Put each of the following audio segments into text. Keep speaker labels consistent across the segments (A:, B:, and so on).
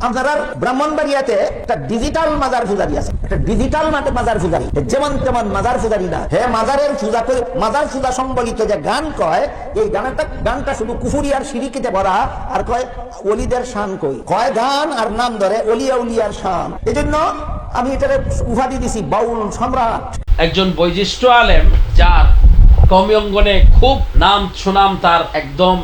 A: আপনার ব্রাহ্মণবাড়িয়াতে একটা ডিজিটাল মাজার পূজারি আছে, একটা ডিজিটাল মাজার পূজারি, যেমন তেমন মাজার পূজারি না। হে মাজারের পূজা করে মাজার পূজা সম্বলিত যে গান কয়, এই গানটা শুধু কুফুরি আর শিরিকিতে ভরা। আর কয় ওলিদের শান কয় গান আর নাম ধরে ওলিয়া উলিয়ার শান। এই জন্য আমি এটাকে উপাধি দিছি বাউল সম্রাট।
B: একজন বৈশিষ্ট্য আলেম যার কওমি অঙ্গনে খুব নাম সুনাম, তার একদম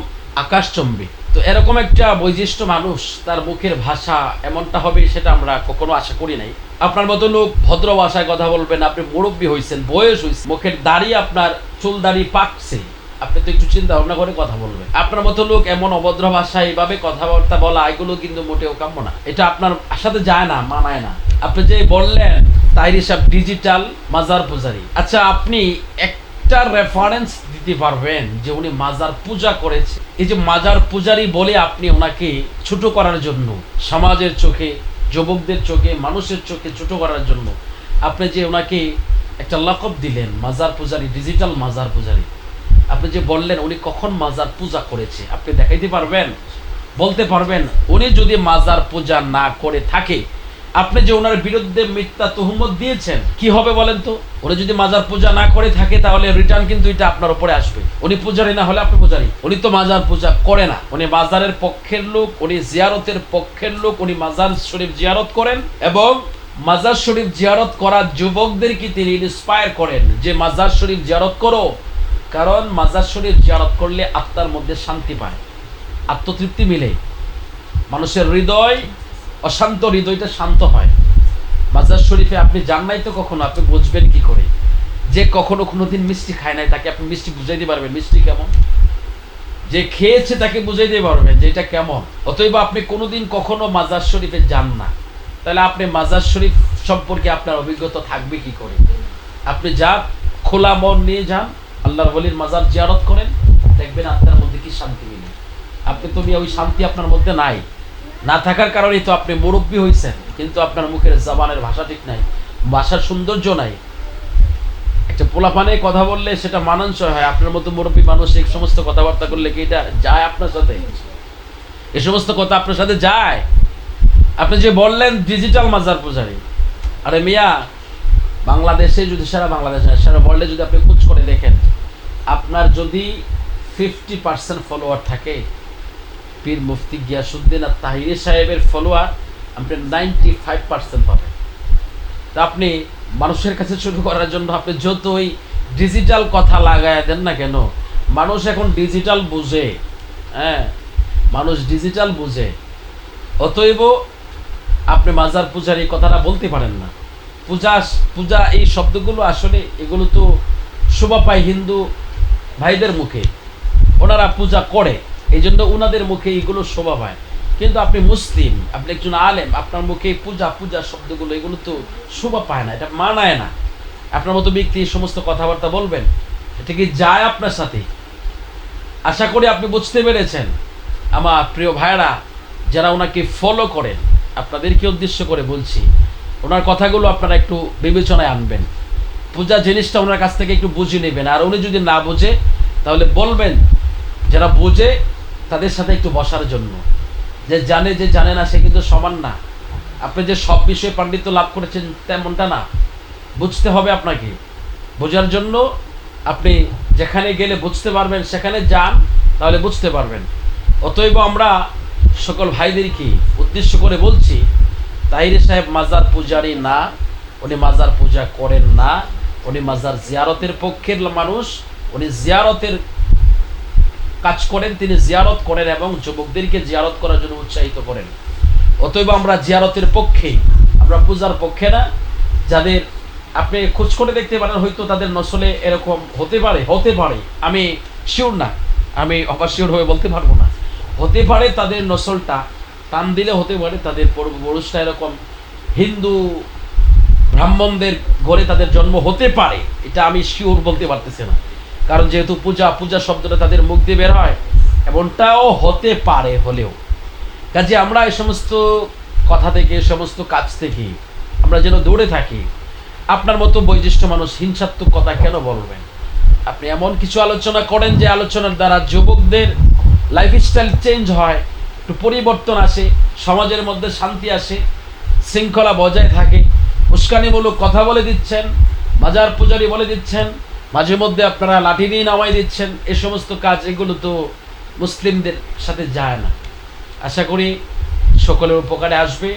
B: আকাশচম্বী। তো এরকম একটা বৈশিষ্ট্য মানুষ, তার মুখের ভাষা এমনটা হবে সেটা আমরা কখনো আশা করি নাই। আপনার মতো লোক ভদ্র ভাষায় কথা বলবেন, আপনি মুরব্বী হয়েছেন, বয়স হয়েছে, মুখের দাড়ি আপনার চুল দাড়ি পাকছে, আপনি তো একটু চিন্তা ভাবনা করে কথা বলবেন। আপনার মতো লোক এমন অভদ্র ভাষায় এইভাবে কথাবার্তা বলা, এগুলো কিন্তু মোটেও কাম্য না। এটা আপনার সাথে যায় না, মানায় না। আপনি যে বললেন তাহির সাহেব ডিজিটাল মাজার পূজারি, আচ্ছা আপনি একটা রেফারেন্স দিতে পারবেন যে উনি মাজার পূজা করেছে? এই যে মাজার পূজারি বলে আপনি ওনাকে ছোট করার জন্য, সমাজের চোখে, যুবকদের চোখে, মানুষের চোখে ছোট করার জন্য আপনি যে ওনাকে একটা লকব দিলেন মাজার পূজারি, ডিজিটাল মাজার পূজারি, আপনি যে বললেন উনি কখন মাজার পূজা করেছে আপনি দেখাইতে পারবেন? বলতে পারবেন? উনি যদি মাজার পূজা না করে থাকে, আপনি যে ওনার বিরুদ্ধে মিথ্যা তুহমত দিয়েছেন, কি হবে বলেন তো? উনি যদি মাজার পূজা না করে থাকে তাহলে রিটার্ন কিন্তু এটা আপনার উপরে আসবে। উনি পূজারি না হলে আপনি পূজারি। উনি তো মাজার পূজা করে না, উনি মাজারের পক্ষের লোক, উনি জিয়ারতের পক্ষের লোক। উনি মাজার শরীফ জিয়ারত করেন এবং মাজার শরীফ জিয়ারত করা যুবকদেরকে তিনি ইন্সপায়ার করেন যে মাজার শরীফ জিয়ারত করো, কারণ মাজার শরীফ জিয়ারত করলে আত্মার মধ্যে শান্তি পায়, আত্মতৃপ্তি মিলে, মানুষের হৃদয়, অশান্ত হৃদয়টা শান্ত হয়। মাজার শরীফে আপনি যান নাই তো কখনো, আপনি বুঝবেন কি করে? যে কখনো কোনোদিন মিষ্টি খায় নাই তাকে আপনি মিষ্টি বুঝাইতে পারবেন মিষ্টি কেমন? যে খেয়েছে তাকে বুঝাইতে পারবেন যে এটা কেমন। অতএব আপনি কোনোদিন কখনো মাজার শরীফে যান না, তাহলে আপনি মাজার শরীফ সম্পর্কে আপনার অভিজ্ঞতা থাকবে কি করে? আপনি যা খোলা মন নিয়ে যান, আল্লাহর ওলির মাজার জিয়ারত করেন, দেখবেন আপনার মধ্যে কি শান্তি মিলে। আপনি তো ওই শান্তি আপনার মধ্যে নাই, না থাকার কারণেই তো আপনি মুরব্বী হয়েছেন, কিন্তু আপনার মুখের জবানের ভাষা ঠিক নাই, ভাষার সৌন্দর্য নাই। একটা পোলাপানে কথা বললে সেটা মানানসই হয়। আপনার মতো মুরব্বী মানুষ এই সমস্ত কথাবার্তা করলে কি এটা যায় আপনার সাথে? এই সমস্ত কথা আপনার সাথে যায়? আপনি যে বললেন ডিজিটাল মাজার পূজারি, আরে মিয়া, বাংলাদেশে যদি সারা বললে যদি আপনি খোঁজ করে দেখেন, আপনার যদি 50% ফলোয়ার থাকে, পীর মুফতি গিয়াসউদ্দিন আর তাহির সাহেবের ফলোয়ার আপনি 95% পাবেন। তা আপনি মানুষের কাছে শুরু করার জন্য আপনি যতই ডিজিটাল কথা লাগায় দেন না কেন, মানুষ এখন ডিজিটাল বুঝে। হ্যাঁ, মানুষ ডিজিটাল বুঝে। অতএব আপনি মাজার পূজার এই কথাটা বলতে পারেন না। পূজা এই শব্দগুলো আসলে এগুলো তো শোভা পায় হিন্দু ভাইদের মুখে, ওনারা পূজা করে, এই জন্য ওনাদের মুখে এগুলো শোভা পায়। কিন্তু আপনি মুসলিম, আপনি একজন আলেম, আপনার মুখে পূজা শব্দগুলো এগুলো তো শোভা পায় না, এটা মানায় না। আপনার মতো ব্যক্তি এই সমস্ত কথাবার্তা বলবেন, এটা কি যায় আপনার সাথে? আশা করি আপনি বুঝতে পেরেছেন। আমার প্রিয় ভাইরা যারা ওনাকে ফলো করেন, আপনাদেরকে উদ্দেশ্য করে বলছি, ওনার কথাগুলো আপনারা একটু বিবেচনায় আনবেন। পূজা জিনিসটা ওনার কাছ থেকে একটু বুঝে নেবেন। আর উনি যদি না বুঝে তাহলে বলবেন যারা বুঝে তাদের সাথে একটু বসার জন্য। যে জানে না সে কিন্তু সমান না। আপনি যে সব বিষয়ে পাণ্ডিত্য লাভ করেছেন তেমনটা না, বুঝতে হবে আপনাকে। বোঝার জন্য আপনি যেখানে গেলে বুঝতে পারবেন সেখানে যান, তাহলে বুঝতে পারবেন। অতএব আমরা সকল ভাইদেরকে উদ্দেশ্য করে বলছি, তাহির সাহেব মাজার পূজারি না, উনি মাজার পূজা করেন না, উনি মাজার জিয়ারতের পক্ষের মানুষ। উনি জিয়ারতের কাজ করেন, তিনি জিয়ারত করেন এবং যুবকদেরকে জিয়ারত করার জন্য উৎসাহিত করেন। অতএব আমরা জিয়ারতের পক্ষে, আমরা পূজার পক্ষে না। যাদের আপনি খোঁজ করে দেখতে পারেন, হয়তো তাদের নসলে এরকম হতে পারে, আমি শিওর না, আমি অবশ্যই হয়ে বলতে পারবো না, হতে পারে তাদের নসলটা টান দিলে হতে পারে তাদের পূর্বপুরুষটা এরকম হিন্দু ব্রাহ্মণদের ঘরে তাদের জন্ম হতে পারে, এটা আমি শিওর বলতে পারতেছি না। কারণ যেহেতু পূজা শব্দটা তাদের মুখ দিয়ে বের হয়, এমনটাও হতে পারে। হলেও কাজে আমরা এই সমস্ত কথা থেকে, এই সমস্ত কাজ থেকে আমরা যেন দূরে থাকি। আপনার মতো বৈশিষ্ট্য মানুষ হিংসাত্মক কথা কেন বলবেন? আপনি এমন কিছু আলোচনা করেন যে আলোচনার দ্বারা যুবকদের লাইফস্টাইল চেঞ্জ হয়, একটু পরিবর্তন আসে, সমাজের মধ্যে শান্তি আসে, শৃঙ্খলা বজায় থাকে। উস্কানিমূলক কথা বলে দিচ্ছেন, মাজার পূজারি বলে দিচ্ছেন, মাঝে মধ্যে আপনারা লাঠি দিয়ে নামাই দিচ্ছেন, এ সমস্ত কাজ এগুলো তো মুসলিমদের সাথে যায় না। আশা করি সকলের উপকারে আসবে।